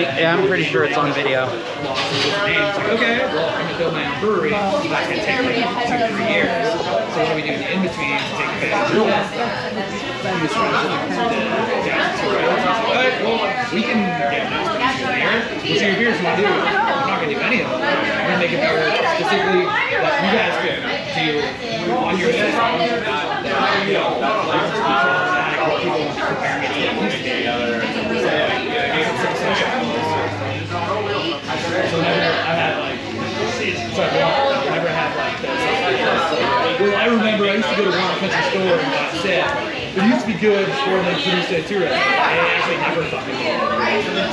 Yeah, I'm pretty sure it's on video. Okay, well, I'm gonna build my own brewery. That's gonna take like 2 to 3 years. So what do we do in the in-between to take advantage of that? Alright, well, we can get an expensive there. We'll see your beers we do. We're not gonna do any of them. We're gonna make it better specifically that you guys can do on your system. You know, like people comparing it to what used to be. So never had like this. Well, I remember I used to go to one country store and got sick. It used to be good before they produced it too. They actually never fucking did.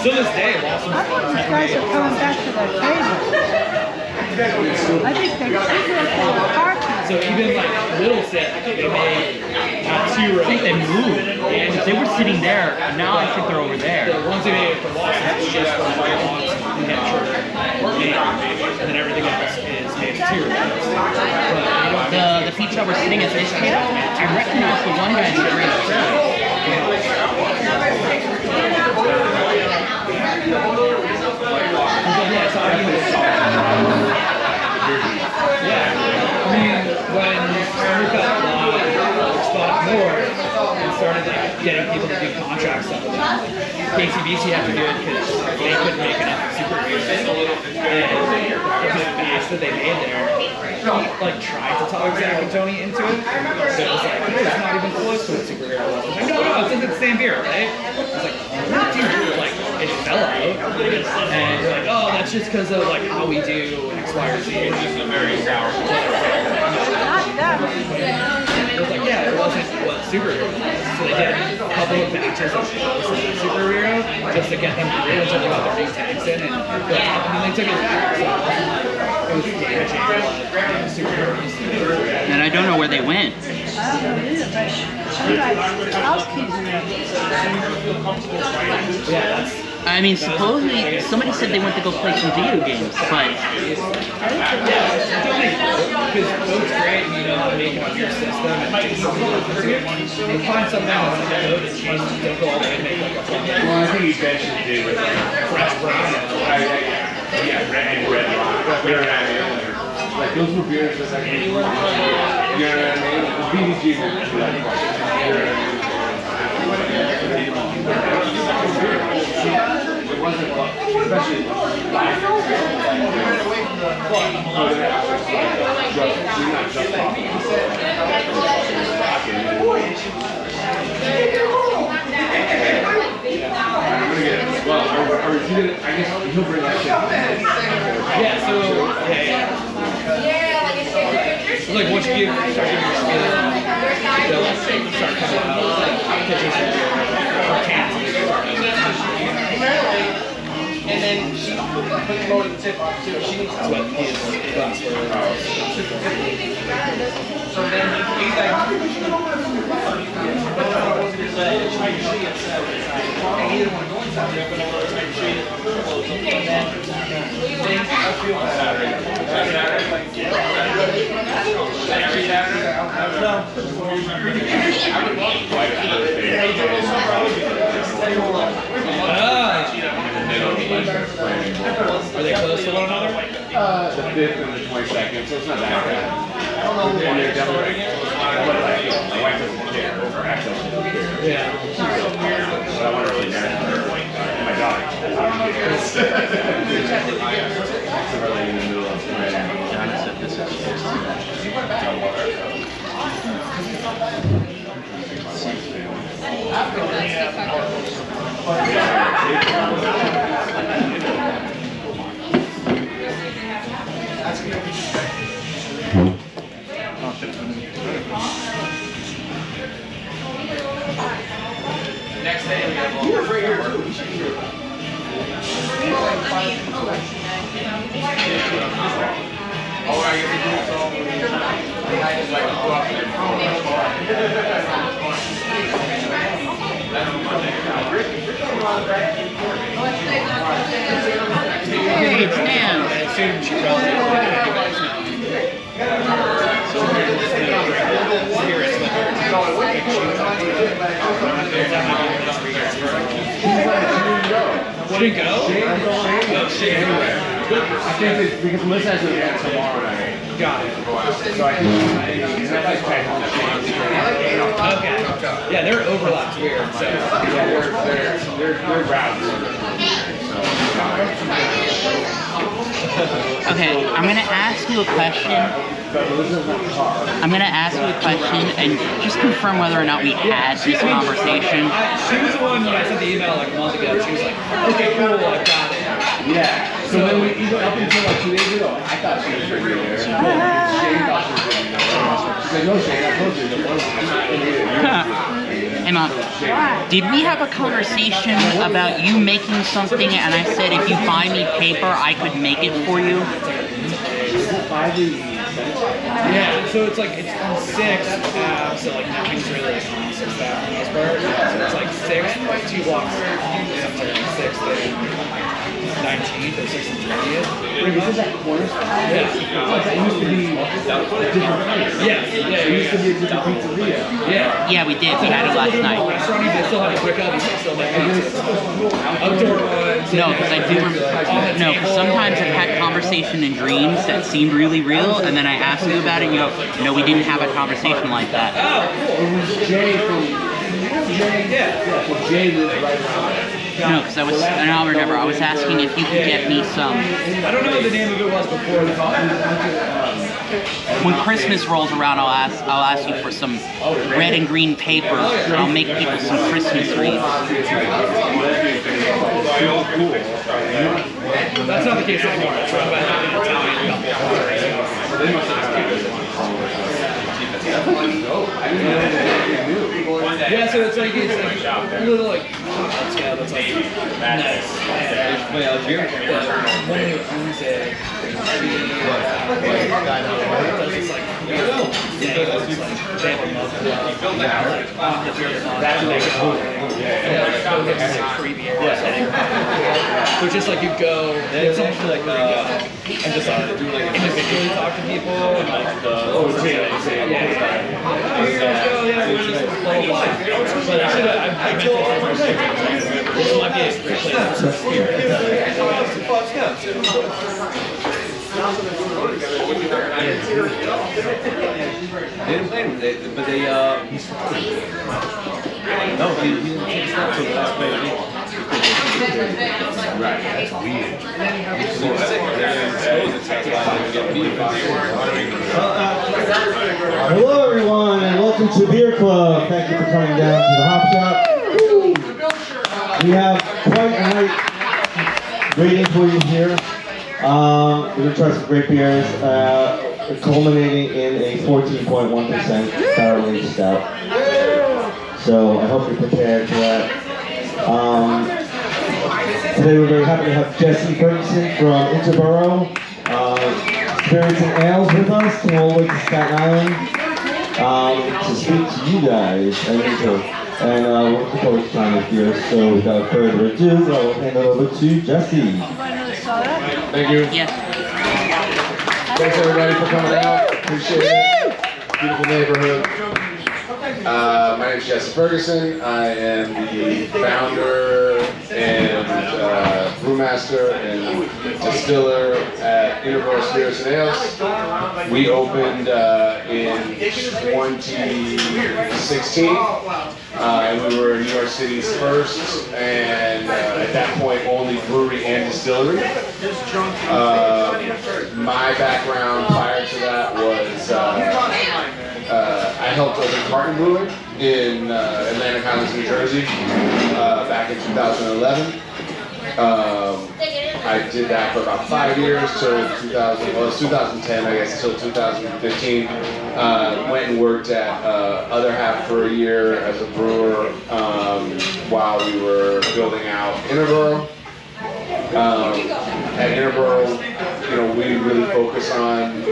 So this day, Lawson's these guys are coming back to their table. I think they're parking. So even like little sick, they made zero. I think they moved. And if they were sitting there, now I think they're over there. The ones they made for Lawson's is just for Lawson's New Hampshire, and then everything else is made of zero. The feet shop we're sitting at this table, I recognize the one guy in the green shirt. Yeah, I mean, when we got spot more and started like getting people to do contract stuff with them, KCBC had to do it because they couldn't make enough superheroes. And the batch that they made there, he like tried to talk Zach and Tony into it, so it was like, hey, it's not even close to a superhero level. Like, no, it's the same beer, right? It's like, what do you like? It fell out, and you're like, oh, that's just because of like how we do X, Y, or Z. It's just a very sour. It was like, yeah, it wasn't what superhero was. So they did a couple of batches of superhero just to get them to read until they got their new tanks in, and then they took it back. So it was damaging what superheroes. And I don't know where they went. I don't know either, but housekeeping. Yeah, that's. I mean, supposedly somebody said they went to go play some video games, but Because code's great, and you know how to make it on your system, and you find something that's like code and change it, don't go all the way and make like a fucking. Well, I think you guys should do with fresh brown. Yeah, red and red. You know what I mean? Like those were beers that like, you know what I mean? The BDG would be like, you know what I mean? It wasn't especially I guess he'll bring that shit. Yeah, so like once you start giving your spiel, they'll start coming out like pictures of your cans. And then she put more to the tip off too. She needs to sweat his glass for so then he's like, I either want to go inside there, but I want to try to treat it. And then I feel Saturday. Every Saturday? No. I would love to play Are they close to one another? The 5th and the 22nd, so it's not that bad. I don't know when they're definitely, but like, my wife doesn't care, or actually doesn't care. Yeah. But I want to really manage her, and my daughter. So we're like in the middle of planning. John said this is supposed Next day we got you were right here too. You should be here. Oh, I get to do it all. I just like to go up and Hey, Dan. I assume she probably Wouldn't go? I think it's because Melissa has an event tomorrow night. Got it. So I Okay. Yeah, their overlap's weird. So. they're routes. Okay, I'm gonna ask you a question. I'm gonna ask you a question and just confirm whether or not we had this conversation. She was the one when I sent the email like a month ago. She was like, okay, cool, I got it. Yeah. So when we even up until like 2 days ago, I thought she was going to be there. Shane thought she was going to be there. She's like, no, Shane, I told you. Hey Mom, did we have a conversation about you making something and I said if you buy me paper I could make it for you? Yeah, so it's like, it's on 6 tabs, so like nothing's really a cost of that for the most part. So it's like 6, like 2 blocks, something like 6th and 19th or 6th and 20th. Wait, is that corner spot? Yeah. That used to be a different place. Yeah, It used to be a different pizzeria. Yeah. Yeah, we did. We had it last night. Restaurant, you can still have a quick oven, you can still make pizzas. Outdoor ones. No, because I do remember. No, 'cause sometimes I've had conversation in dreams that seemed really real, and then I ask you about it, and you go, "No, we didn't have a conversation like that." Oh, cool. It was Jay from. Jay? Yeah. So Jay lives right around there. No, because I don't remember. I was asking if you could get me some. I don't know what the name of it was before. When Christmas rolls around, I'll ask you for some red and green paper, and I'll make people some Christmas wreaths. That's not the case anymore. It's run by an Italian Yeah, so it's like a little like scale that's like nice. One who owns it, so just like you go, it's actually like and just individually talk to people and like but I meant to this might be a great place for They didn't play him, but they, no, he didn't take a snap till the last play of the game. Right, that's weird. Hello everyone and welcome to Beer Club. Thank you for coming down to the Hop Shop. We have quite a night waiting for you here. We're going to try some great beers, culminating in a 14.1% barrel-aged stout. So I hope you're prepared for that. Today we're very happy to have Jesse Ferguson from Interboro, Spirits and Ales with us, from all the way to Staten Island, to speak to you guys and we're looking forward to trying this beer. So without further ado, I'll hand it over to Jesse. Thank you. Yes. Thanks everybody for coming out. Appreciate it. Beautiful neighborhood. My name is Jesse Ferguson. I am the founder and brewmaster and distiller at Interboro Spirits and Ales. We opened in 2016. And we were New York City's first, and at that point, only brewery and distillery. My background prior to that was I helped open Carton Brewing in Atlantic Highlands, New Jersey, back in 2011. I did that for about 5 years, till 2010, I guess, till 2015. Went and worked at Other Half for a year as a brewer while we were building out Interboro. At Interboro, we really focus on,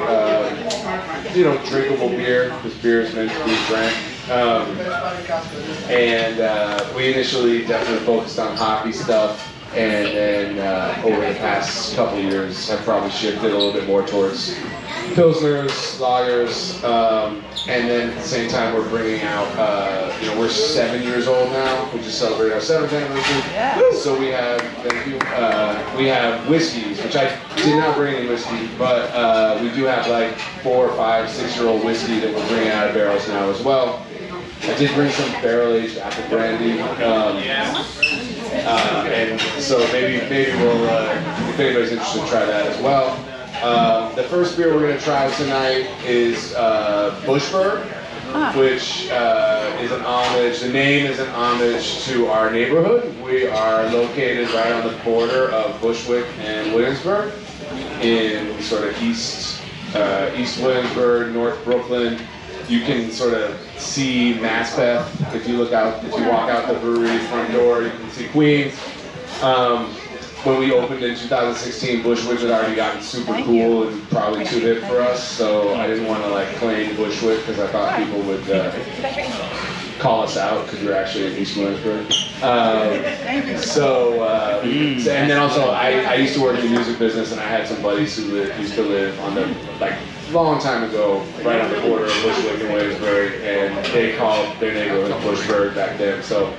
drinkable beer, because beer is meant to be drank. We initially definitely focused on hoppy stuff, and then over the past couple years, I've probably shifted a little bit more towards Pilsners, lagers, and then at the same time we're bringing out, we're 7 years old now. We just celebrated our 7th anniversary. Yeah. So we have, thank you, we have whiskeys, which I did not bring any whiskey, but we do have like 4, 5, 6-year-old whiskey that we're bringing out of barrels now as well. I did bring some barrel-aged apple brandy, and so maybe we'll, if anybody's interested, try that as well. The first beer we're going to try tonight is Bushberg, which is an homage. The name is an homage to our neighborhood. We are located right on the border of Bushwick and Williamsburg, in sort of East Williamsburg, North Brooklyn. You can sort of see Maspeth if you walk out the brewery's front door. You can see Queens. When we opened in 2016, Bushwick had already gotten super cool and probably too hip for us, so I didn't want to like claim Bushwick because I thought people would call us out because we're actually in East Williamsburg. And then also I used to work in the music business, and I had some buddies who used to live on the long time ago, right on the border of Bushwick and Williamsburg, and they called their neighborhood Bushberg back then. So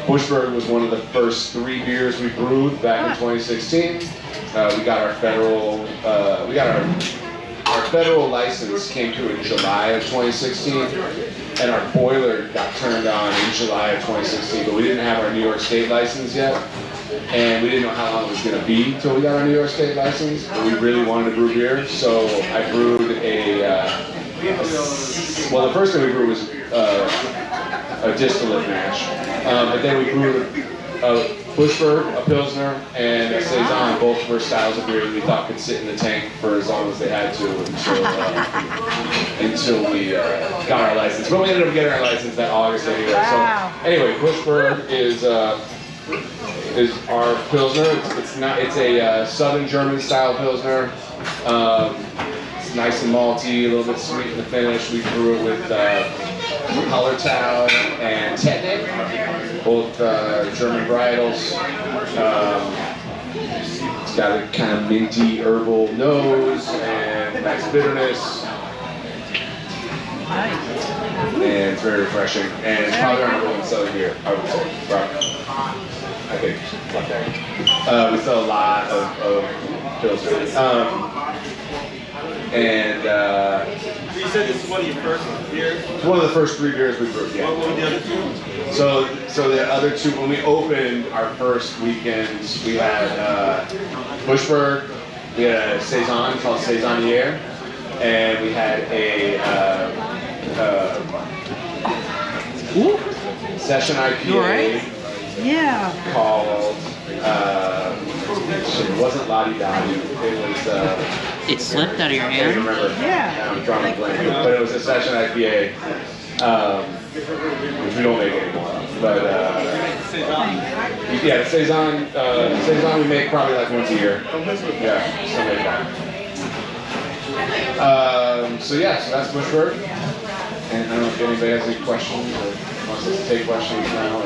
Bushberg was one of the first 3 beers we brewed back in 2016. We got our federal license came through in July of 2016, and our boiler got turned on in July of 2016, but we didn't have our New York State license yet, and we didn't know how long it was going to be until we got our New York State license, but we really wanted to brew beer, so I brewed the first thing we brewed was a distillate mash, but then we brewed a Bushberg, a Pilsner, and a Saison. Both were styles of beer that we thought could sit in the tank for as long as they had to until we got our license. But we ended up getting our license that August anyway. Wow. So anyway, Bushberg is our Pilsner. It's a Southern German style Pilsner. It's nice and malty, a little bit sweet in the finish. We brew it with Hallertau and Staten, both German varietals. It's got a kind of minty herbal nose and nice bitterness. And it's very refreshing. And it's probably our number 1 selling beer, I would say. Right. I think. We sell a lot of Pilsner. You said this is one of your first beers? It's one of the first 3 beers we brewed, yeah. What were the other 2? So the other 2, when we opened our first weekends, we had Bushberg, we had a Saison called Saisonnière, and we had a session IPA Yeah. called, it wasn't Lottie Dottie, it was, It slipped out of your I can't hand? remember. Yeah. I'm drawing a blank. But it was a session IPA, which we don't make anymore. But yeah, the Saison we make probably like once a year. Yeah, something like that. So that's Bushberg. And I don't know if anybody has any questions or wants us to take questions now.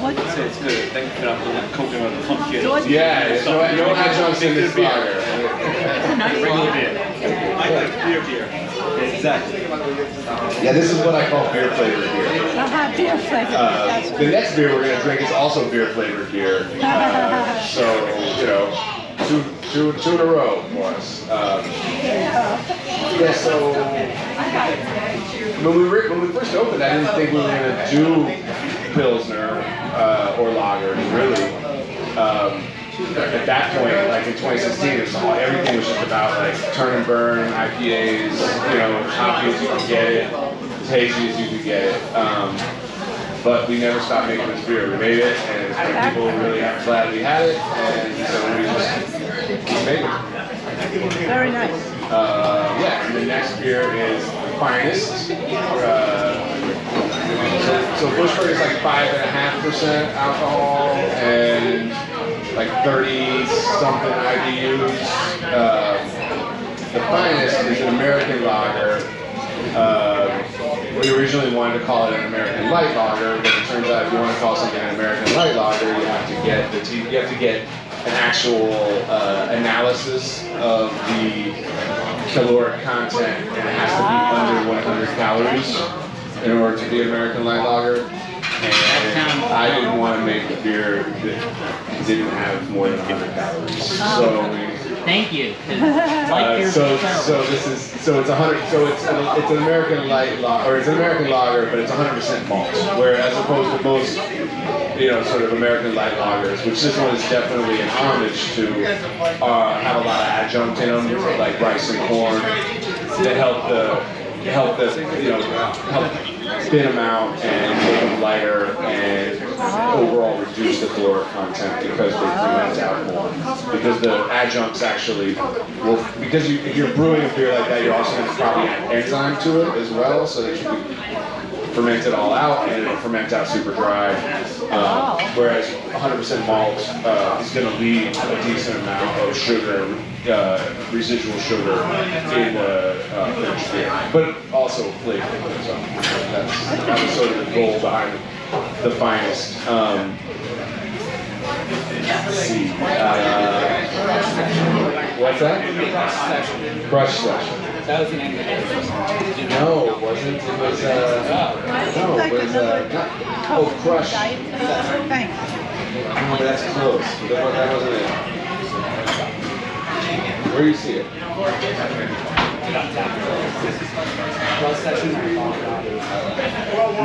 What? It's good. Thank you for that coconut pumpkin. Yeah, no adjuncts in this lager. It's a nice Regular one. beer. I like beer. Exactly. Yeah, this is what I call beer flavored beer. Beer flavor. That's The next beer we're going to drink is also beer flavored beer. So, two in a row for us. So when we first opened, I didn't think we were going to do Pilsner or lager, really. At that point, like in 2016, everything was just about like turn and burn, IPAs, hoppy as you could get it, as hazy as you could get it. But we never stopped making this beer. We made it, and people were really glad we had it, and so we just keep making it. very nice. And the next beer is Finest. So Bushberg is like 5.5% alcohol and like 30-something IBUs. The Finest is an American lager. We originally wanted to call it an American light lager, but it turns out if you want to call something an American light lager, you have to get an actual analysis of the caloric content, and it has to be under 100 calories in order to be an American light lager. And I didn't want to make a beer that didn't have more than 100 calories. So Thank you. Light beer is terrible. it's 100. So it's an American light lager, or it's an American lager, but it's 100% malt. Whereas as opposed to most, sort of American light lagers, which this one is definitely an homage to, have a lot of adjunct in them, like rice and corn, to help thin them out and make them lighter and overall reduce the caloric content because they ferment out more. Because the adjuncts actually will, because if you're brewing a beer like that, you're also going to probably add enzyme to it as well, so that you can ferment it all out and it'll ferment out super dry. Whereas 100% malt is going to leave a decent amount of sugar, residual sugar in the finished beer, but also flavor. So that was sort of the goal behind the finest. Let's see. What's that? Crush Session. That was the name of it. No, it wasn't. It was, Crush. Thanks. But that's close. That wasn't it. Where do you see it?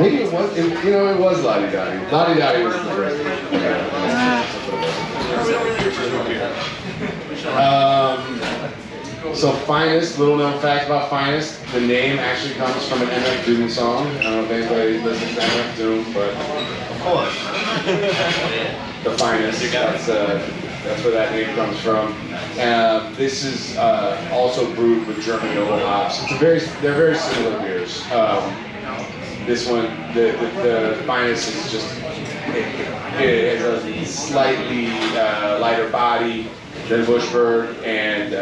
Maybe it was, it was Lottie Dottie. Lottie Dottie was the first one. So Finest, little known fact about Finest, the name actually comes from an MF Doom song. I don't know if anybody listens to MF Doom, but of course. The Finest, that's where that name comes from. This is also brewed with German noble hops. They're very similar beers. This one, the Finest is just, it has a slightly lighter body than Bushberg and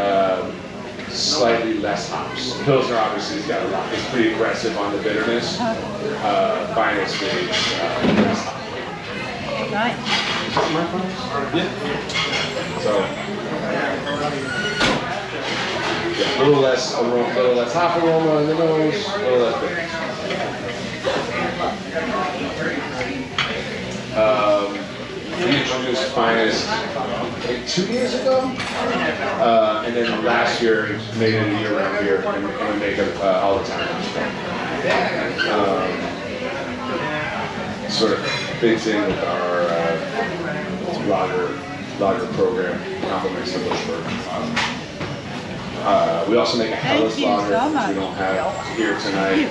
slightly less hops. Pilsner obviously has got a lot. It's pretty aggressive on the bitterness. Finest is less hop. Nice. Yeah. So, a little less aroma, little less hop aroma in the nose, a little less bitter. We introduced Finest like 2 years ago, and then last year we made it a year-round beer, and we make it all the time. Sort of fits in with our lager program, complements the Bushberg. We also make a Hellas lager, which we don't have here tonight,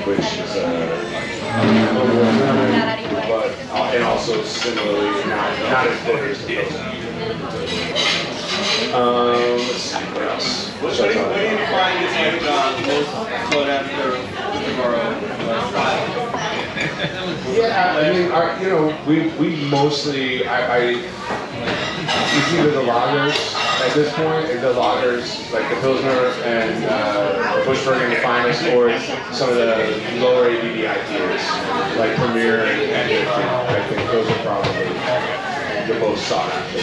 which is a little more lemon, but and also similarly not as bitter as the Pilsner. Let's see, what else? What do you find is like most sought after Interboro? Yeah, I mean, we mostly, it's either the lagers at this point, the lagers, like the Pilsner and the Bushberg and the Finest, or it's some of the lower ABV IPAs, like Premier and 50. I think those are probably the most sought after.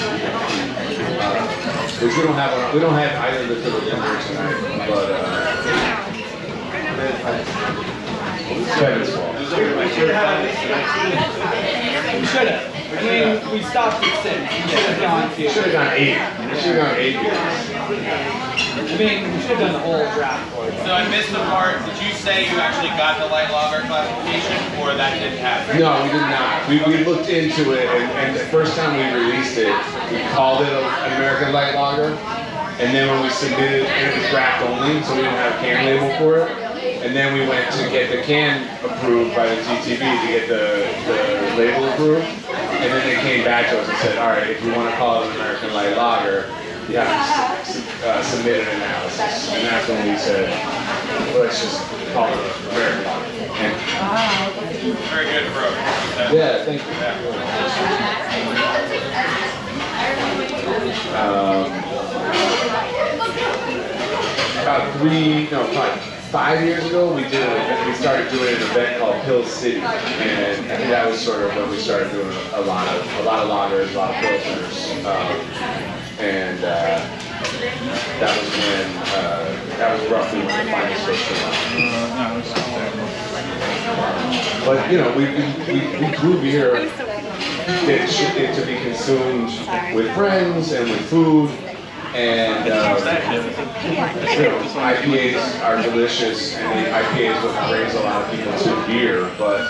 Which we don't have either of the Premier tonight, but Kevin's fault. We should have. I mean, we stopped at 6. We should have gone 8. We should have gone 8 beers. I mean, we should have done the whole draft for it. So I missed the part. Did you say you actually got the light lager classification, or that didn't happen? No, we did not. We looked into it, and the first time we released it, we called it an American Light Lager. And then when we submitted, and it was draft only, so we didn't have a can label for it. And then we went to get the can approved by the TTB to get the label approved. And then they came back to us and said, all right, if you want to call it an American Light Lager, you have to submit an analysis. And that's when we said, well, let's just call it American Lager. And Very good approach. yeah, thank you. About 3, no, 5. 5 years ago, we started doing an event called Hill City, and I think that was sort of when we started doing a lot of lagers, a lot of pilsners, and that was when that was roughly when the finals first came out. But you know, we grew beer to be consumed with friends and with food. And you know, IPAs are delicious, and the IPA is what brings a lot of people to beer. But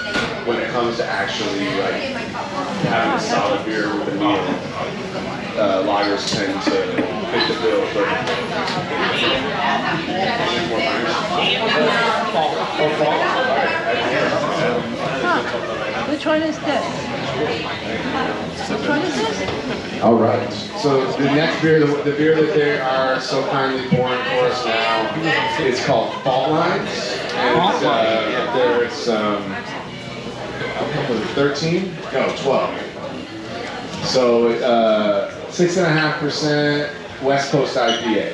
when it comes to actually like having a solid beer with a meal, lagers tend to fit the bill. Which one is this? Which one is this? All right. So the next beer, the beer that they are so kindly pouring for us now, is called Fault Lines, and it's there. It's 13? No, 12. So 6.5% West Coast IPA.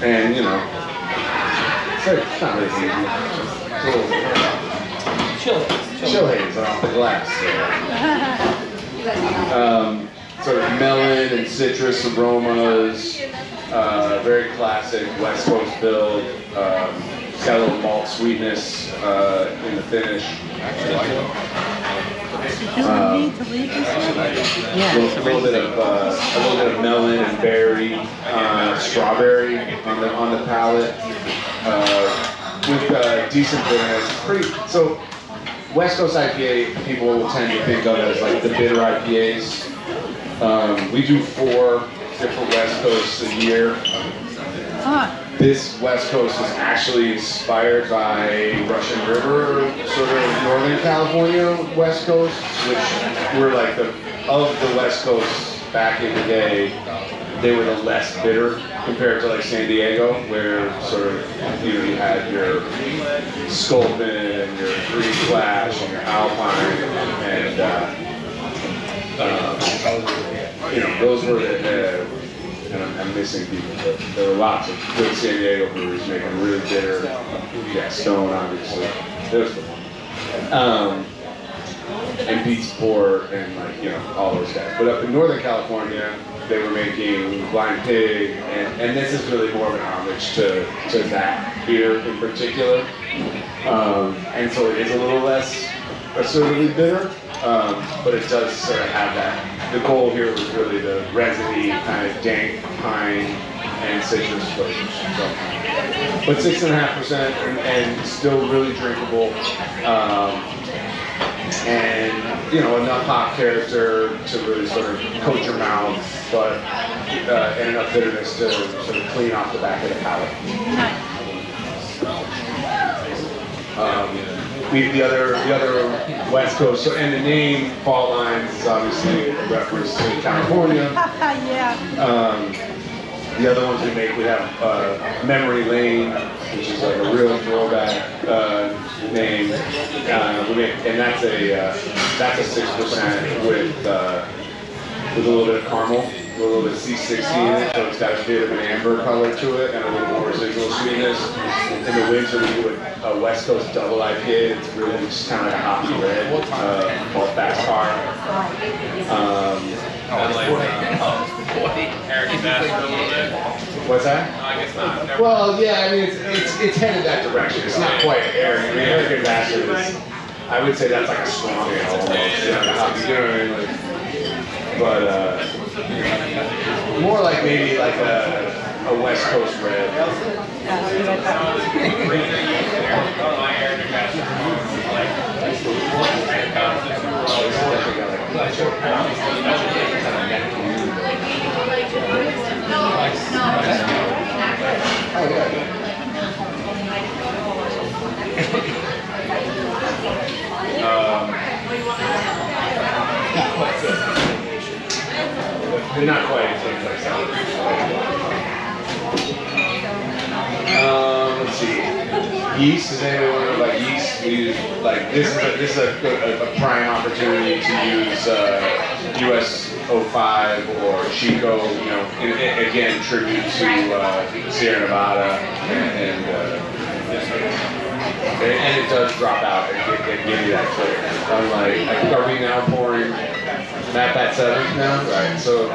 And you know, it's not really easy. Chill haze off the glass. Sort of melon and citrus aromas. Very classic West Coast build. It's got a little malt sweetness in the finish. Do we need to leave this one? Yeah. A little bit of melon and berry, strawberry on the palate. With decent bitterness. So West Coast IPA people will tend to think of as like the bitter IPAs. We do 4 different West Coasts a year. This West Coast is actually inspired by Russian River, sort of Northern California West Coast, which were like of the West Coast back in the day. They were the less bitter compared to like San Diego, where sort of you had your Sculpin and your Green Flash and your Alpine, and you know, those were and I'm missing people, but there were lots of good San Diego breweries making really bitter. Yeah, Stone obviously. There's the one. And Beats Port and like, you know, all those guys. But up in Northern California, they were making Blind Pig, and this is really more of an homage to that beer in particular. And so it is a little less assertively bitter, but it does sort of have that. The goal here was really the resiny, kind of dank pine and citrus flavors. So, but 6.5% and still really drinkable. And you know, enough hop character to really sort of coat your mouth, but and enough bitterness to sort of clean off the back of the palate. The other West Coast, so, and the name Fault Lines is obviously a reference to California. Yeah. The other ones we make, we have Memory Lane, which is like a real throwback name. We make, and that's a 6% with a little bit of caramel, a little bit of C60 in it, so it's got a bit of an amber color to it and a little more residual sweetness. In the winter we do a West Coast double IPA. It's really just kind of like a hoppy red called Fast Car. What's that? I guess not. Well, yeah, I mean, it's headed that direction. It's not quite airy. I mean, American Bastard is, I would say that's like a strong ale almost. You know, like, but more like maybe like a West Coast red. They're not quite as like that. Let's see. Yeast, does anyone know about yeast? We use, like, this is a prime opportunity to use US 05 or Chico, you know, again, tribute to Sierra Nevada, and it does drop out and give you that flavor. I'm like, I think, are we now pouring that 7th now? Right, so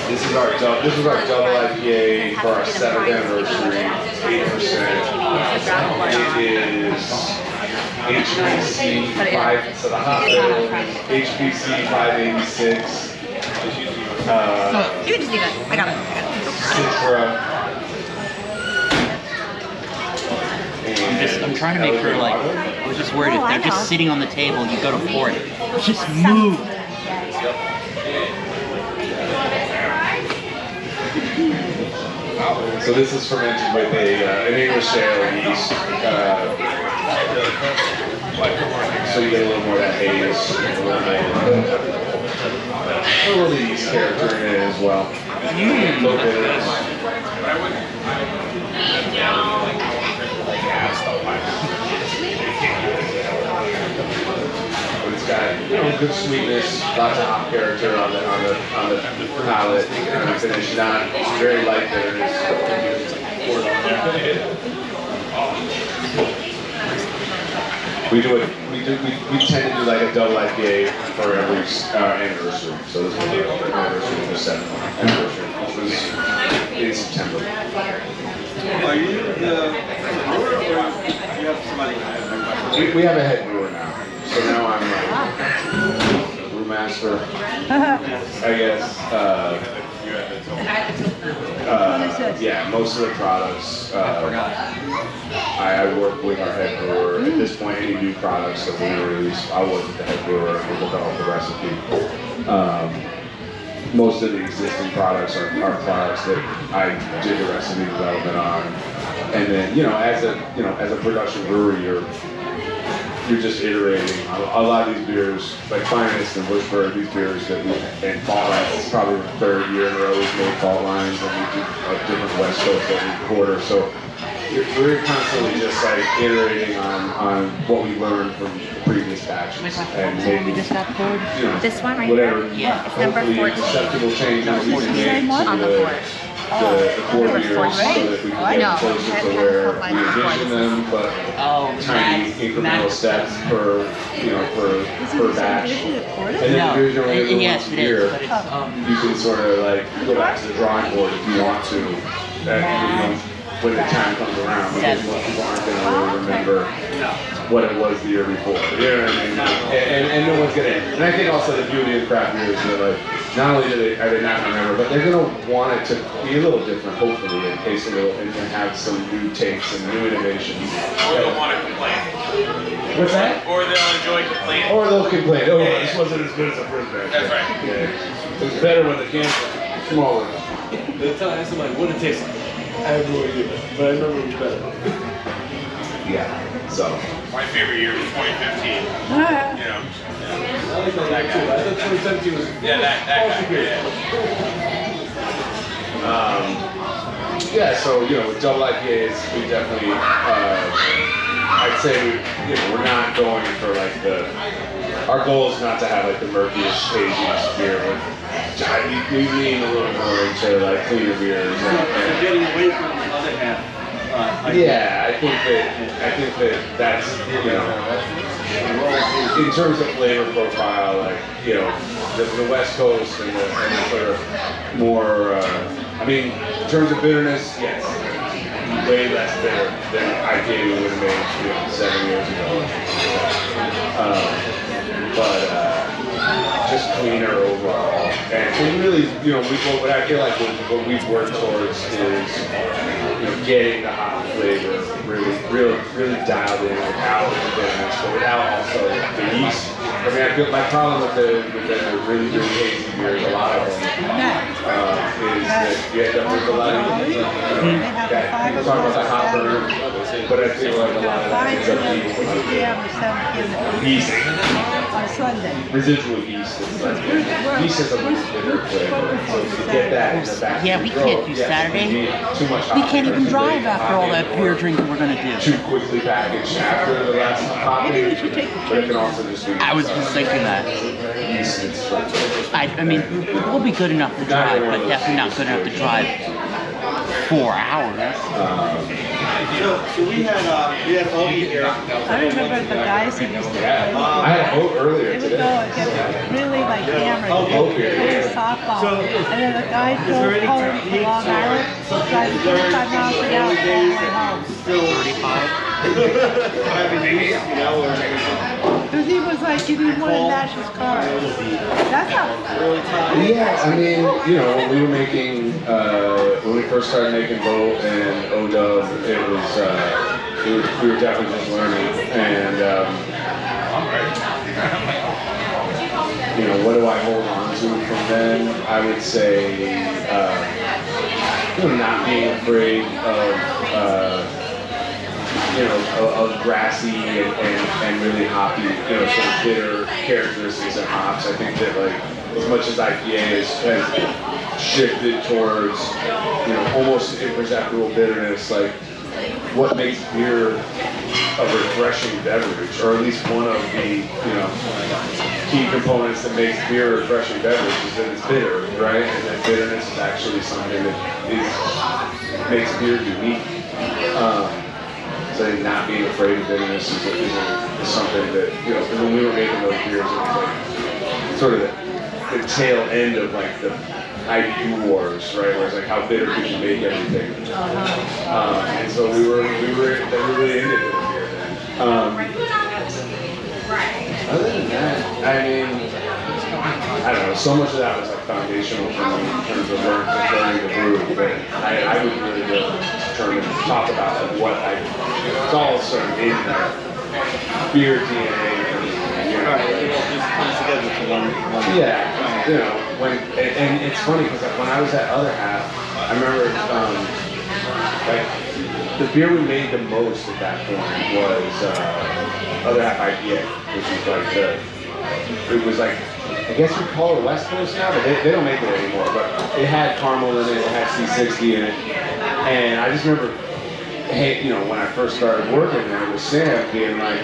this is our double IPA for our 7th anniversary, 8%. It is HBC 5, so the hop bill is HBC 586. You can just leave it. I got it. Citra. I'm trying to make her like, I was just worried if they're just sitting on the table, you go to pour it. Just move. So this is fermented with an English ale yeast. So you get a little more of that haze, a little yeast character in it as well. A little bitters. But it's got, you know, good sweetness, lots of hop character on the palate, and the finish. Not very light bitterness. We tend to do like a double IPA for every anniversary. So this will be our anniversary, the 7th anniversary, which was in September. Are you the brewer, or do you have somebody? We have a head brewer now. So now I'm brewmaster, I guess. Yeah, most of the products, I work with our head brewer. At this point, any new products that we release, I work with the head brewer and develop the recipe. Most of the existing products are products that I did the recipe development on. And then, as a production brewery, you're just iterating. A lot of these beers, like Finest and Bushberg, these beers that and Fault Lines, it's probably the 3rd year in a row we've made Fault Lines, and we do a different West Coast every quarter. So we're constantly just like iterating on what we learned from the previous batches, and maybe This one right whatever, here? Yeah. It's number hopefully 14. acceptable changes we can make On to the board. the core beers so that we can get No. closer to where we envision them, but tiny incremental steps per batch. And then the beers are only Yes, once a it year. is, but it's, You can sort of like go back to the drawing board if you want to. When the time comes around, because most people aren't going to really remember what it was the year before. You know what I mean? And no one's going to. And I think also the beauty of craft beer is that, like, not only are they not going to remember, but they're going to want it to be a little different, hopefully, and taste a little, and have some new takes and new innovations. Or they'll want to complain. What's that? Or they'll enjoy complaining. Or they'll complain. Oh, this wasn't as good as the first batch. That's right. Yeah. It was better when the cans were smaller. They'll tell somebody what it tastes like. I have no idea, but I remember it was better. Yeah. So. My favorite year was 2015. You know? I like that too. I thought 2017 was. Yeah, that guy. Yeah, so with double IPAs, we definitely, I'd say we're not going for like our goal is not to have like the murkiest, haziest beer. We lean a little more into like cleaner beers. You're getting away from the other half. Yeah, I think that's in terms of flavor profile, like the West Coast and the sort of more. In terms of bitterness, yes, way less bitter than IPA we would have made 7 years ago. But just cleaner overall. And really, what I feel like what we've worked towards is getting the hop flavor really dialed in without the bitterness, but without also the yeast. I feel my problem with the really hazy beers, a lot of them, is that you end up with a lot of people talk about the hop burn, but I feel like a lot of that ends up being yeast. Sunday. residual yeast. Yeast is a bitter flavor. So to get that in the back Yeah, of we your can't throat, do yes, Saturday. you need too much We hop can't even because drive they after all hop that in beer drinking we're gonna do. too quickly packaged after the last hopping. Maybe we should take the But it can train. also just be. I was just thinking that. Yeast and stuff. I mean, we'll be good enough to drive, but definitely not good enough to drive 4 hours. So we had Ogie here. I remember the guys who used to play. I had a boat earlier They would today. go and get really like hammered. Oh, okay. Play softball. And then the guy drove home to Long Island, driving 35 miles an hour all the way home. 35. Because he was like, he didn't want to dash his car. That's how. Yeah, I mean, you know, when we were making, when we first started making boat and O-Dub, we were definitely just learning. And, you know, what do I hold on to from then? I would say, you know, not being afraid of, you know, of grassy and really hoppy, you know, sort of bitter characteristics and hops. I think that, like, as much as IPA has shifted towards, you know, almost imperceptible bitterness, like, what makes beer a refreshing beverage, or at least one of the, you know, key components that makes beer a refreshing beverage is that it's bitter, right? And that bitterness is actually something that makes beer unique. So not being afraid of bitterness is something that, you know, when we were making those beers, it was like sort of the tail end of like the IBU wars, right? Where it's like, how bitter could you make everything? And so we were really into bitter beer then. Other than that, I mean, I don't know, so much of that was like foundational for me in terms of learning to brew, but I wouldn't really go determine to talk about like what it's all sort of in that beer DNA. Yeah, you know, and it's funny because when I was at Other Half, I remember like the beer we made the most at that point was Other Half IPA, which was like it was like, I guess we call it West Coast now, but they don't make it anymore. But it had caramel in it, it had C60 in it, and I just remember, hey, you know, when I first started working there with Sam, being like,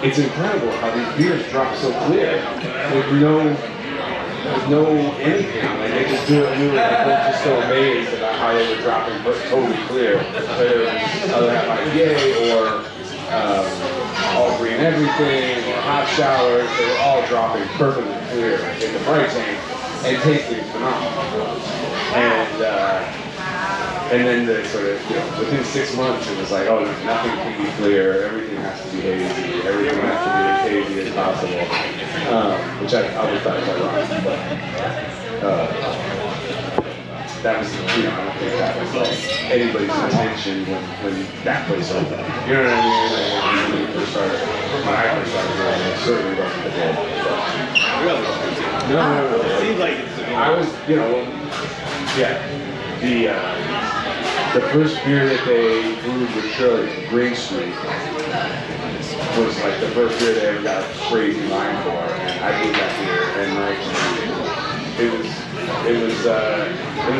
it's incredible how these beers drop so clear with no anything. Like they just do it, and we were both just so amazed about how they were dropping totally clear. Whether it was Other Half IPA or All Green Everything or Hot Showers, they were all dropping perfectly clear in the bright tank and tasting phenomenal. And then the sort of, you know, within 6 months it was like, oh, nothing can be clear, everything has to be hazy, everything has to be as hazy as possible, which I always thought was ironic, but that was, you know, I don't think that was like anybody's intention when that place opened. You know what I mean? Like, when I first started doing it, certainly wasn't the goal. Really? No. It seems like it's I was, you know, yeah, the first beer that they brewed with Shirley, Green Street, was like the first beer they ever got a crazy line for, and I brewed that beer, and like it was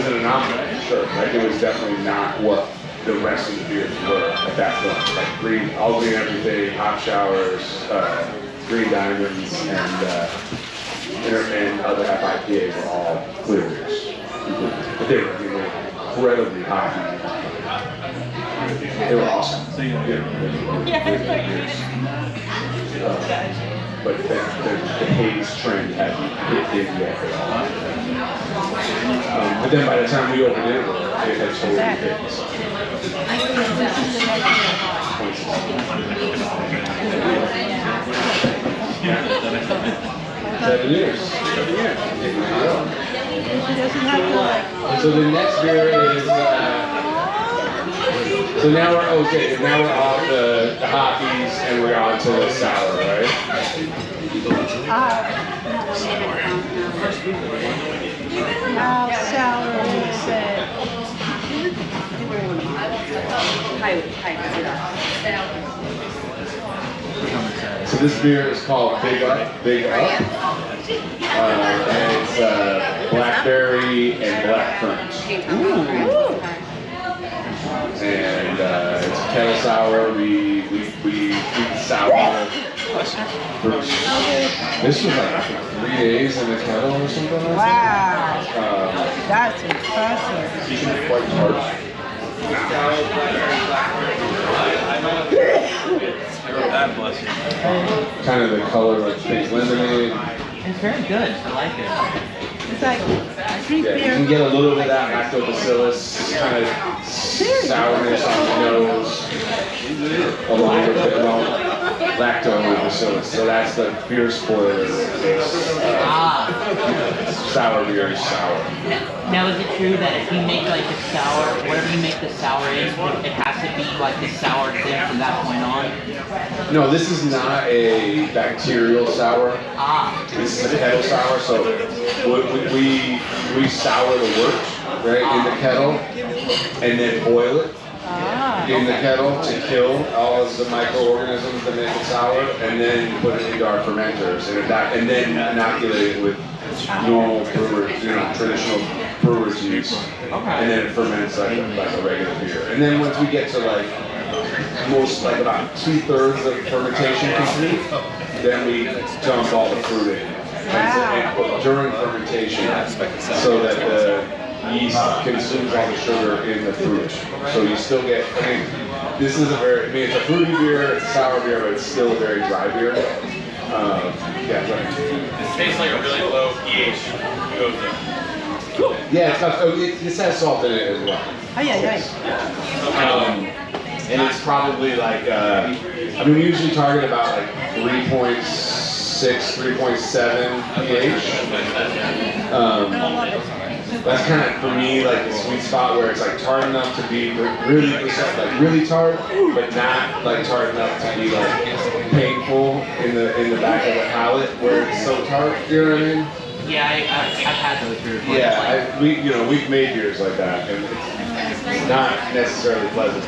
an anomaly, sure. Like it was definitely not what the rest of the beers were at that point. Like All Green Everything, Hot Showers, Green Diamonds, and Other Half IPA were all clear beers. But they were incredibly hoppy. They were awesome. But the haze trend hadn't hit yet at all. But then by the time we opened it had totally hit. 7 years. 7 years. So the next beer is, so now we're off the hoppies and we're on to the sour, right? How sour is it? So this beer is called Big Up. And it's blackberry and black currant. And it's a kettle sour. We sour. This was like 3 days in the kettle or something like Wow. that. That's impressive. It's quite tart. God bless you. Kind of the color like pink lemonade. It's very good. I like it. It's like street Yeah, you beer. can get a little bit of that lactobacillus kind of sourness on the nose, along with the lactobacillus. So that's the beer spoiler. Sour beer is sour. Now, is it true that if you make like the sour, whatever you make the sour in, it has to be like the sour thing from that point on? No, this is not a bacterial sour. This is a kettle sour. So we sour the wort right in the kettle, and then boil it in the kettle to kill all of the microorganisms that make it sour, and then put it into our fermenters, and then inoculate it with normal traditional brewer's yeast, and then it ferments like a regular beer. And then once we get to like about 2/3 of fermentation complete, then we dump all the fruit in. And during fermentation, so that the yeast consumes all the sugar in the fruit. So you still get, this is it's a fruity beer, it's a sour beer, but it's still a very dry beer. This tastes like a really low pH goza. Yeah, this has salt in it as well. Oh, yeah. And it's probably like, we usually target about like 3.6, 3.7 pH. That's kind of, for me, like the sweet spot where it's like tart enough to be really tart, but not like tart enough to be like painful in the back of the palate where it's so tart. You know what I mean? Yeah, I've had those beers. Yeah, we've made beers like that, and it's not necessarily pleasant.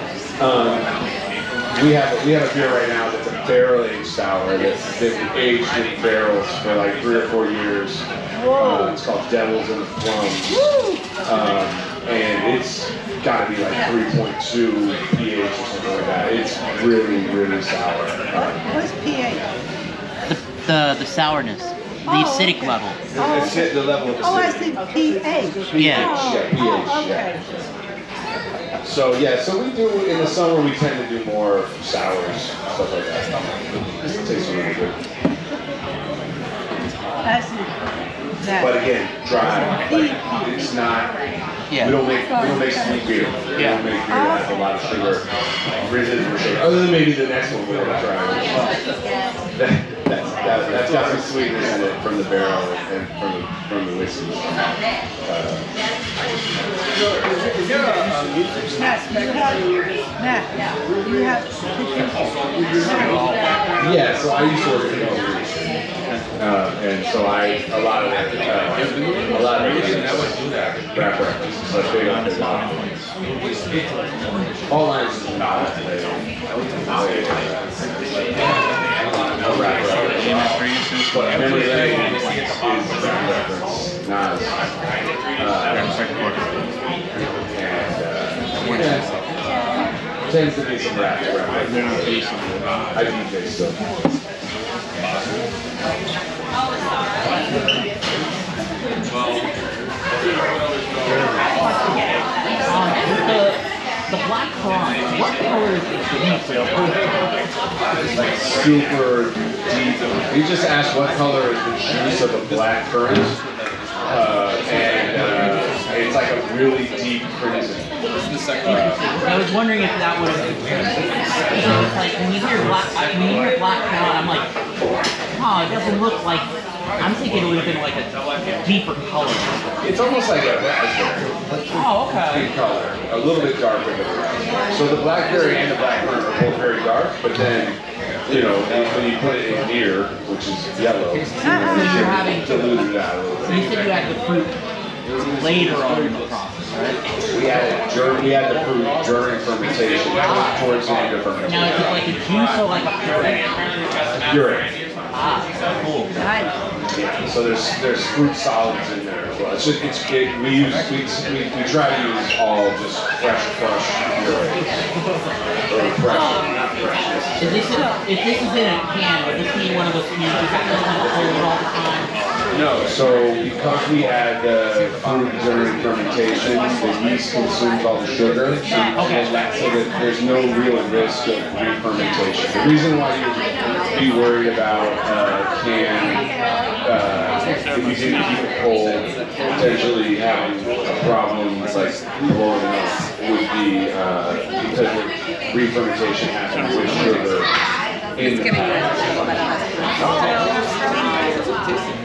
We have a beer right now that's a barrel aged sour that's been aged in barrels for like 3 or 4 years. It's called Devils in the Plums, and it's got to be like 3.2 pH or something like that. It's really sour. What's pH? The sourness, the acidic level. It's the level of acidity. Oh, I see pH. Yeah. pH. Okay. So we do, in the summer we tend to do more sours, stuff like that. It tastes really good. That's But again, dry. Like, it's not. Yeah. We don't make sweet beer. We don't make beer that has a lot of sugar, residual sugar. Other than maybe the next one we're gonna try. That's got some sweetness in it from the barrel and from the whiskey. Yeah, so I used to work at the and so a lot of rap references, so big on this all lines is not today. No rap reference. But Memory Lane is rap reference, Nas. And tends to be some rap reference. I DJ still. The black currant, what color is It's like super deep. You just asked what color is the juice of a black currant, and it's like a really deep crimson. I was wondering if that would have. Like when you hear black currant, I'm like, oh, it doesn't look like. I'm thinking it would have been like a deeper color. It's almost like a raspberry. Oh, okay. Deep color, a little bit darker than a raspberry. So the blackberry and the black currant are both very dark, but then, when you put it in beer, which is yellow, You're having dilute it out a little bit. You said you had the fruit later on in the process, right? We had the fruit during fermentation, towards the end of fermentation. Now is it like a juice or like a puree? Puree. Ah, cool. So there's fruit solids in there as well. We try to use all just fresh puree. Or fresh, not fresh. If this is in a can, would this be one of those cans you have to hold it all the time? No, so because we had fruit during fermentation, the yeast consumes all the sugar, so that there's no real risk of re-fermentation. The reason why you'd be worried about if you didn't keep it cold, potentially having a problem like blowing up would be because re-fermentation happens with sugar in the pan.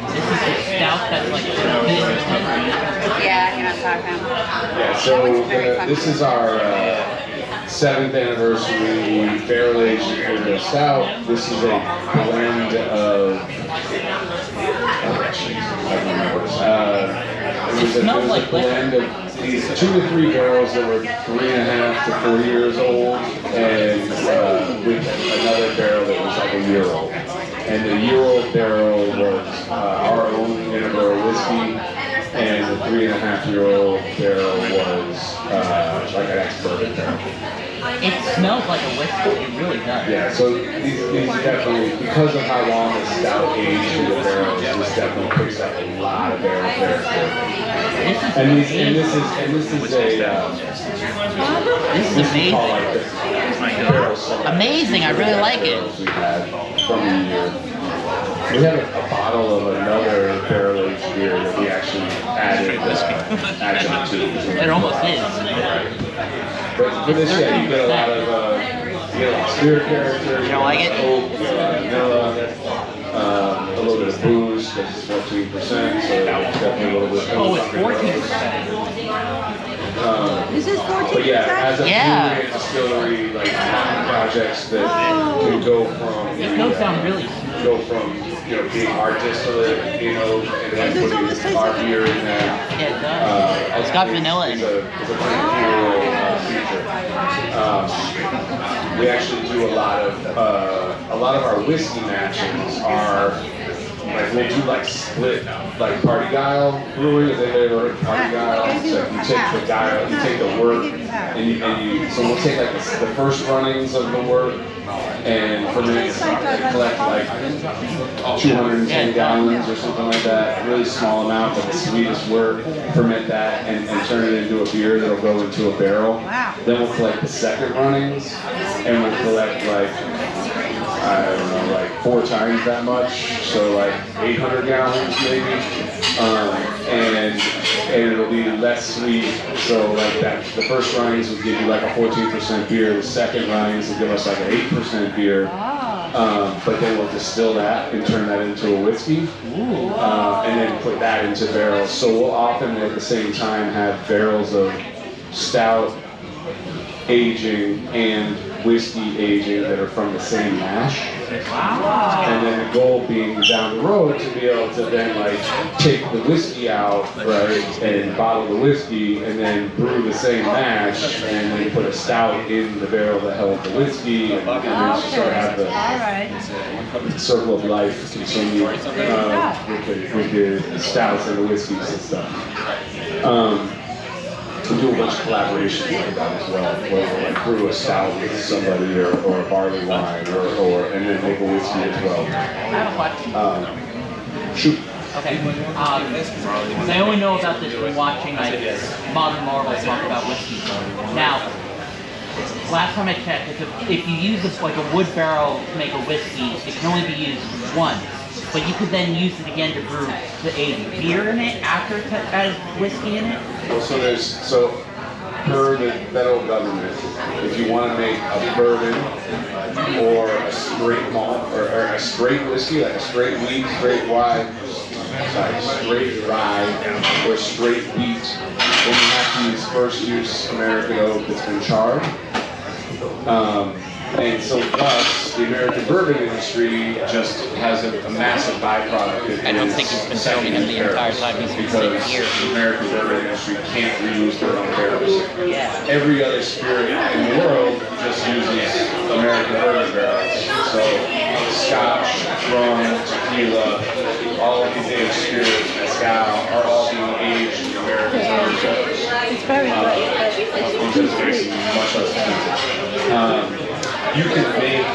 This is a stout that's like Yeah, you're not talking. Yeah, so this is our 7th anniversary barrel aged Imperial Stout. This is a blend of. It was a blend of these 2 to 3 barrels that were 3.5 to 4 years old, and with another barrel that was like a year old. And the year-old barrel was our own Interboro whiskey, and the 3.5-year-old barrel was like an ex-bourbon barrel. It smells like a whiskey, it really does. Yeah, so these definitely, because of how long the stout aged in the barrels, this definitely picks up a lot of barrel character. And this is amazing. Like the barrel select Amazing, I really like it. We had from the year. We have a bottle of another barrel aged beer that we actually added adjunct to. It almost is. But this, yeah, you get a lot of spirit character. You don't like it? Oak, vanilla, a little bit of booze because it's 14%, so definitely a little bit of. Oh, it's 14%. This is 14%? But yeah, as a brewery Yeah. and distillery, like projects that can go from. It goes down really Go from being our distillate, and then This almost putting tastes our like beer in there. Yeah, it does. It's got vanilla in It's it. a pretty cool feature. We actually do a lot of our whiskey matches are like we'll do like split like party guile brewing. If they've ever heard of party guile, it's like you take the guile, you take the wort, and you so we'll take like the first runnings of the wort and ferment and collect like 210 gallons or something like that, really small amount, but the sweetest wort, ferment that and turn it into a beer that'll go into a barrel. Wow. Then we'll collect the second runnings and we'll collect like, I don't know, like 4 times that much, so like 800 gallons maybe, and it'll be less sweet, so like that, the first runnings will give you like a 14% beer, the second runnings will give us like an 8% beer, but then we'll distill that and turn that into a whiskey, and then put that into barrels. So we'll often at the same time have barrels of stout aging and whiskey aging that are from the same mash. Wow. And then the goal being down the road to be able to then like take the whiskey out, right, and bottle the whiskey and then brew the same mash and then put a stout in the barrel that held the whiskey and then just sort of have the circle of life continue with the stouts and the whiskeys and stuff. We do a bunch of collaborations like that as well, where we'll like brew a stout with somebody or a barley wine or and then make a whiskey as well. I have a question. Shoot. Okay. I only know about this from watching like Modern Marvel talk about whiskey. Now, last time I checked, if you use this like a wood barrel to make a whiskey, it can only be used once. But you could then use it again to brew the beer in it after it has whiskey in it? Well, so per the federal government, if you want to make a bourbon or a straight malt or a straight whiskey, like a straight wheat, straight rye, or straight wheat, then you have to use first use American oak that's been charred. And so thus, the American bourbon industry just has a massive byproduct. I don't think he's been filming him the entire time he's been sitting here. The American bourbon industry can't reuse their own barrels. Yeah. Every other spirit in the world just uses American bourbon barrels. So Scotch, rum, tequila, all of these aged spirits, mezcal, are all being aged in American bourbon barrels. It's very good. Because it's much less expensive. You can make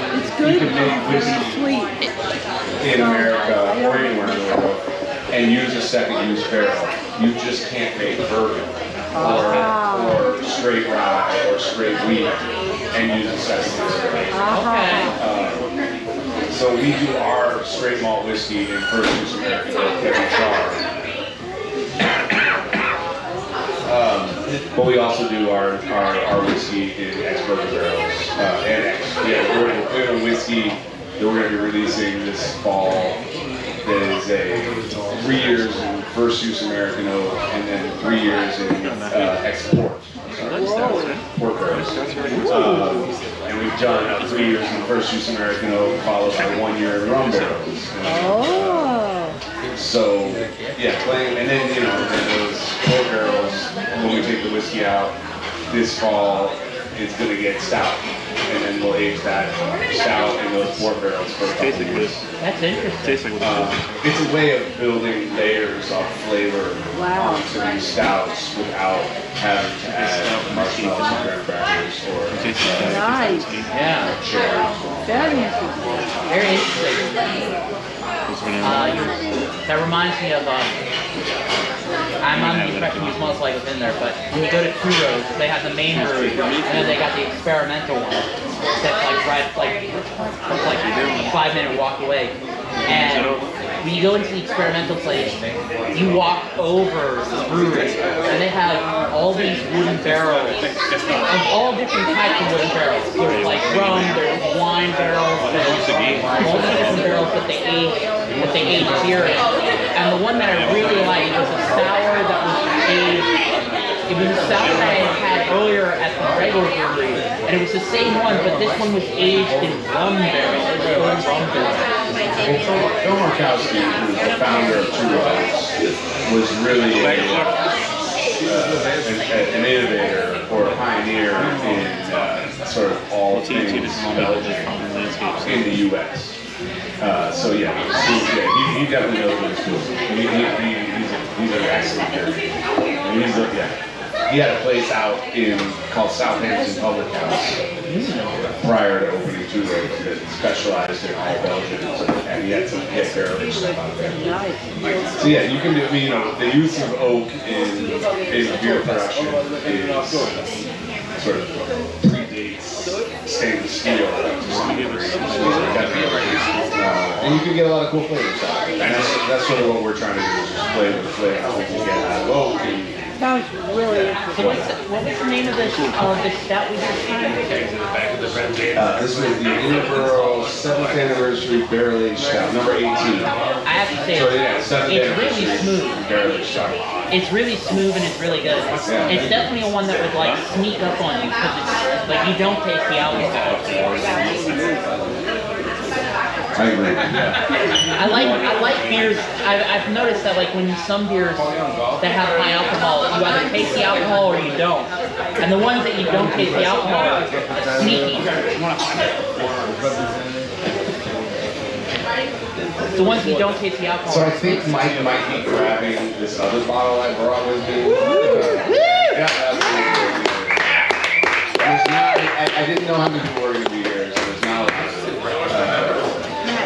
whiskey Sweet. in America or anywhere in the world and use a second use barrel. You just can't make bourbon or straight rye or straight wheat and use a second use barrel. Okay. So we do our straight malt whiskey in first use American oak heavy char. But we also do our whiskey in ex-bourbon barrels. We have a whiskey that we're going to be releasing this fall that is a 3 years in first use American oak and then 3 years in export. Port barrels. And we've done 3 years in first use American oak followed by 1 year in rum barrels. So, yeah, playing, and then, then those port barrels, when we take the whiskey out this fall, it's going to get stout. And then we'll age that stout in those port barrels for a couple of years. That's interesting. It's a way of building layers of flavor onto these stouts without having to add marshmallows and graham crackers or Nice. Yeah. cherries. Very interesting. Very interesting. That reminds me of, I'm on the impression he smells like it's in there, but when you go to Two Roads, they have the main brewery, and then they got the experimental one that's like a 5-minute walk away. And when you go into the experimental place, you walk over the brewery, and they have all these wooden barrels of all different types of wooden barrels. There's like rum, there's wine barrels, there's all these different barrels that they age beer in. And the one that I really liked was a sour that was aged. It was a sour that I had earlier at the regular brewery, and it was the same one, but this one was aged in rum barrels. Bill Markowski, who's the founder of Two Roads, was really an innovator or a pioneer in sort of all things Belgian in the U.S. So yeah, he definitely knows what he's doing. He's an excellent character. And he had a place out called Southampton Public House prior to opening Two Roads that specialized in all Belgians, and he had some barrel stuff out there. So yeah, you can do. The use of oak in beer production is sort of predates stainless steel to some degree. And you can get a lot of cool flavors out of it. And that's sort of what we're trying to do, is just play with the flavors we can get out of oak. Sounds really interesting. So what was the name of the stout we just tried? This was the Interboro 7th anniversary barrel aged stout, number 18. I have to say, So yeah, 7th it's really anniversary smooth. barrel aged stout. It's really smooth and it's really good. Yeah. It's definitely a one that would like sneak up on you because it's like you don't taste the alcohol. I agree. I like beers. I've noticed that like when some beers that have high alcohol, you either taste the alcohol or you don't. And the ones that you don't taste the alcohol are sneaky. The ones you don't taste the alcohol. So I think Mike might be grabbing this other bottle I brought with me. Yeah, absolutely. I didn't know how many people were going to be here, so there's not a lot.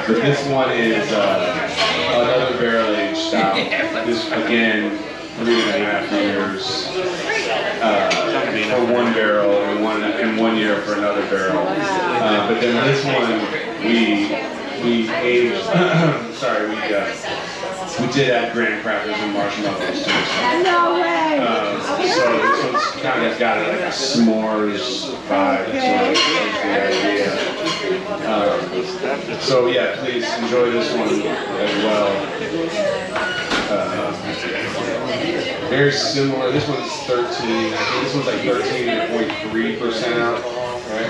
But this one is another barrel aged stout. This again, 3.5 years for one barrel and 1 year for another barrel. But then this one we aged. Sorry, we did add graham crackers and marshmallows to this one. No way! So this one's kind of got like a s'mores vibe. So yeah, please enjoy this one as well. Very similar. This one's 13. I think this one's like 13.3% alcohol, right?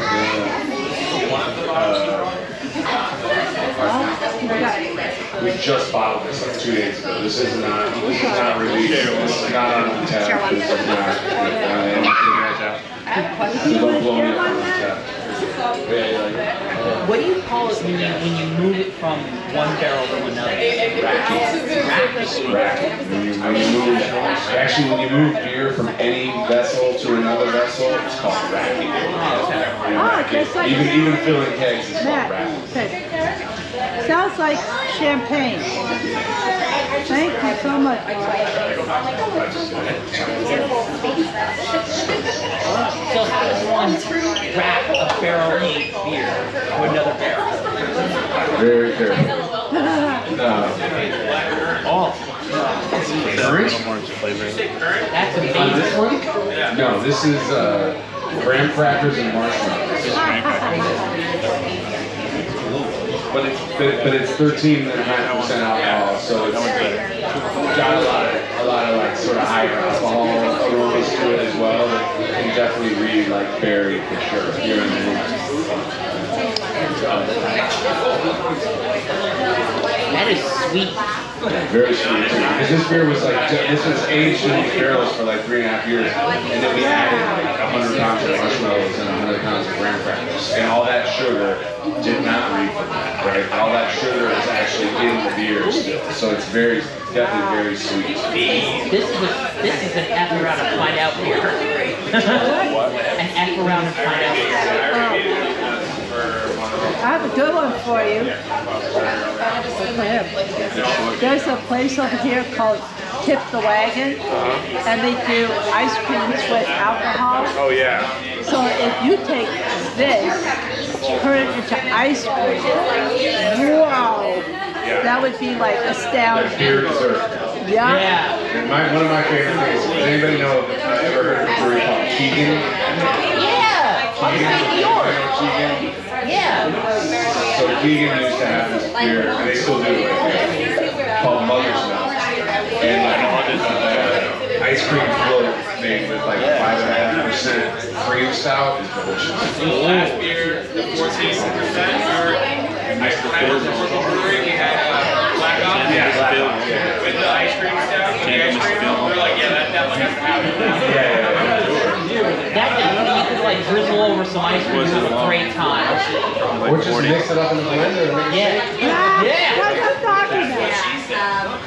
We just bottled this like 2 days ago. This is not released. This is not on tap. This is not anything. Don't blow me up on tap. What do you call it when you move it from one barrel to another? Racking. Actually, when you move beer from any vessel to another vessel, it's called racking. Just like Even filling kegs is called that. racking. Okay. Sounds like champagne. Thank you so much. So how does one rack a barrel-aged beer to another barrel? Very careful. Current? That's On amazing. this one? No, this is graham crackers and marshmallows. But it's 13.5% alcohol, so it's got a lot of like sort of higher alcohol aromas to it as well. But you can definitely read like berry for sure here in the room. That is sweet. Very sweet too. Because this beer was like, this was aged in these barrels for like 3.5 years. And then we added like 100 pounds of marshmallows and 100 pounds of graham crackers. And all that sugar did not read from that, right? All that sugar is actually in the beer still. So it's definitely very sweet. This is an F around and find out beer. What? An F around and find out beer. I have a good one for you. There's a place over here called Tip the Wagon, and they do ice creams with alcohol. Oh yeah. So if you take this, turn it into ice cream, wow, that would be like astounding. Like beer dessert. Yeah. And one of my favorite things, does anybody know, ever heard of a brewery called Keegan? Yeah! Keegan? Keegan? Yeah! So Keegan used to have this beer, and they still do, called Mother's Milk. And ice cream float made with like 5.5% cream stout is delicious. Last beer, the 14%, when I was at Brooklyn Brewery, we had Black Ops with the ice cream stout. With the ice cream, we're like, yeah, that definitely has to happen. That definitely, you could like drizzle over some ice cream and have a great time. Or just mix it up in the blender and make it Yeah. That's what I'm talking about.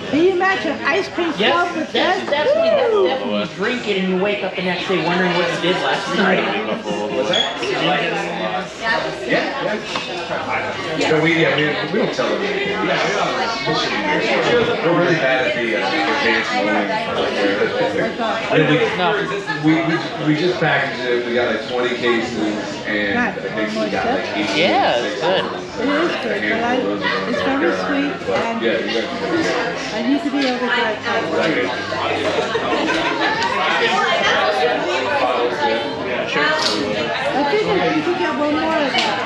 Can you imagine ice cream float with That's this? definitely, you drink it and you wake up the next day wondering what you did last night. So we don't tell them anything. We're really bad at the advanced mowing. We just packaged it. We got like 20 cases, and I think we got like 18. Yeah, it's good. It is good, but it's very sweet, and Yeah, you got I need to be able to get I think I need to get one more of that.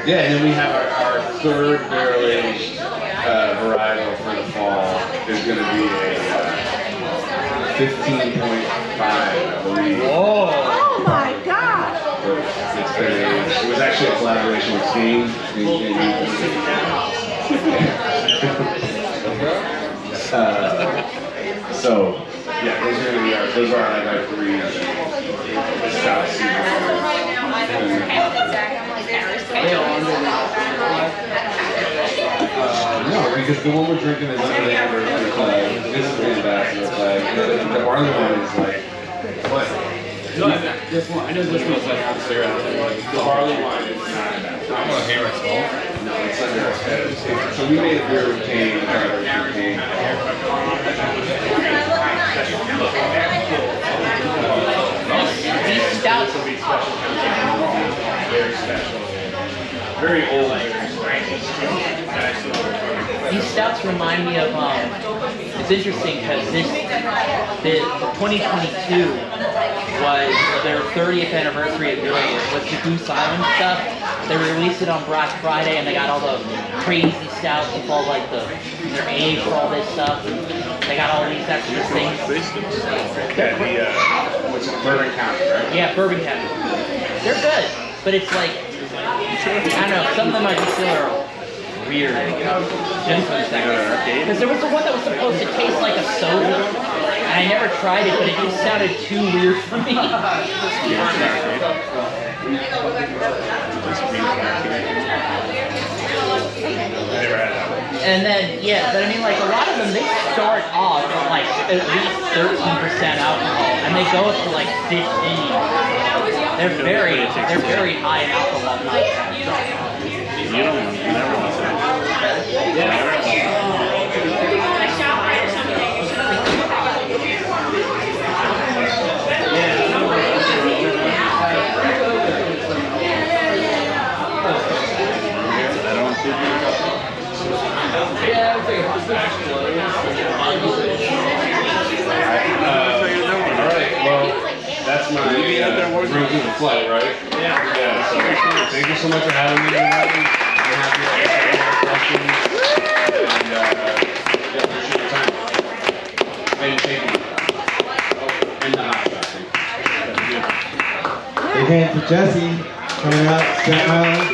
Yeah, and then we have our third barrel aged varietal for the fall is going to be a 15.5, I believe. Oh my God! It's been it was actually a collaboration with Staten. So yeah, those are going to be like our three stouts. No, because the one we're drinking is under the anniversary flag. This is the ambassador flag. The barley wine is like what? This one, I know this one's like out there. The barley wine is not ambassador. I'm gonna hammer it small. No, it's under our head. So we made a beer with cane, cane. These stouts, Very special. Very old. these stouts remind me of, it's interesting because the 2022 was their 30th anniversary of doing it. With the Goose Island stuff, they released it on Black Friday and they got all the crazy stouts with all like their age for all this stuff. And They got all these extra things. Yeah, what's it, Bourbon County, right? Yeah, Bourbon County. They're good, but it's like, I don't know, some of them I just feel are weird. Just for a second. Because there was the one that was supposed to taste like a soda, and I never tried it, but it just sounded too weird for me. And then, yeah, but I mean, like, a lot of them, they start off at, like, at least 13% alcohol, and they go up to, like, 15. They're very high in alcohol content. You never want to. Alright, well, that's my room to the flight, right? Yeah, so thank you so much for having me. I'm happy to answer all the questions. And yeah, appreciate your time. And taking it. And the hot sauce. Big hand for Jesse coming out, Staten Island.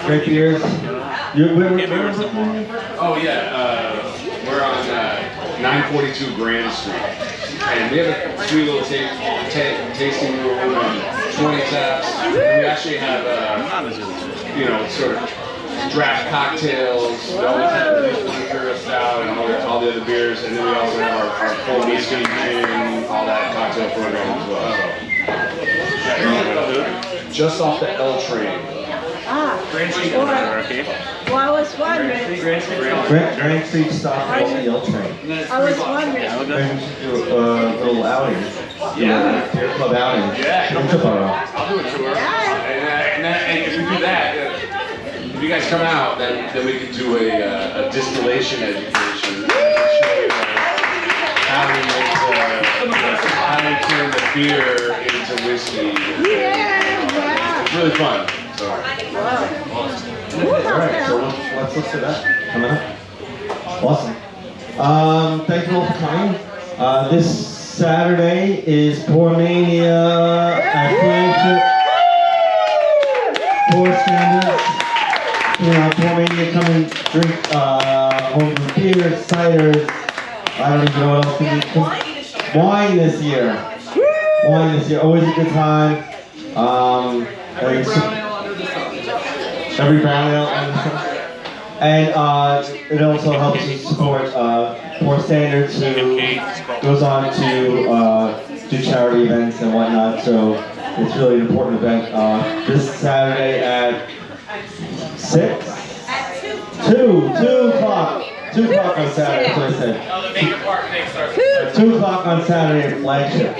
Great beers. Oh yeah, we're on 942 Grand Street, and we have a sweet little tasting room and 20 taps. And we actually have, sort of draft cocktails. We always have the Imperial Stout and all the other beers, and then we also have our full whiskey, gin, all that cocktail program as well. Just off the L train. Grand Street. Well, I was wondering. Grand Street stop on the L train. I was wondering. Maybe we should do a little outing. Yeah. Beer club outing. Yeah. Interboro. I'll do a tour. And if we do that, if you guys come out, then we can do a distillation education. Show you how we turn the beer into whiskey. It's really fun. So. Alright, so let's look for that coming up. Awesome. Thank you all for coming. This Saturday is Pourmania at Four Standards. Pourmania, come and drink home beers, ciders. I don't even know what else we need. Wine this year. Wine this year. Always a good time. Every brown ale, and it also helps to support Four Standards, who goes on to do charity events and whatnot. So it's really an important event. This Saturday at 2 o'clock. 2 o'clock on Saturday. That's what I said. 2 o'clock on Saturday at Flagship.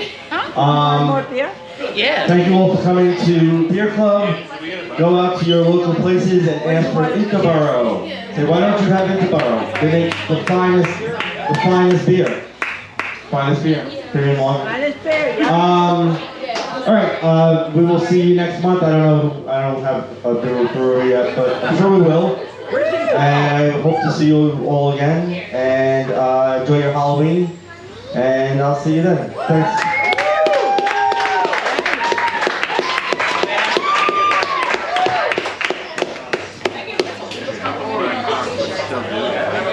More beer? Yeah. Thank you all for coming to Beer Club. Go out to your local places and ask for Interboro. Say, why don't you have Interboro? They make the finest beer. Finest beer. Premium lager. Finest beer, yeah. All right. We will see you next month. I don't know. I don't have a brewery yet, but I'm sure we will. And I hope to see you all again. And enjoy your Halloween. And I'll see you then. Thanks. Still do.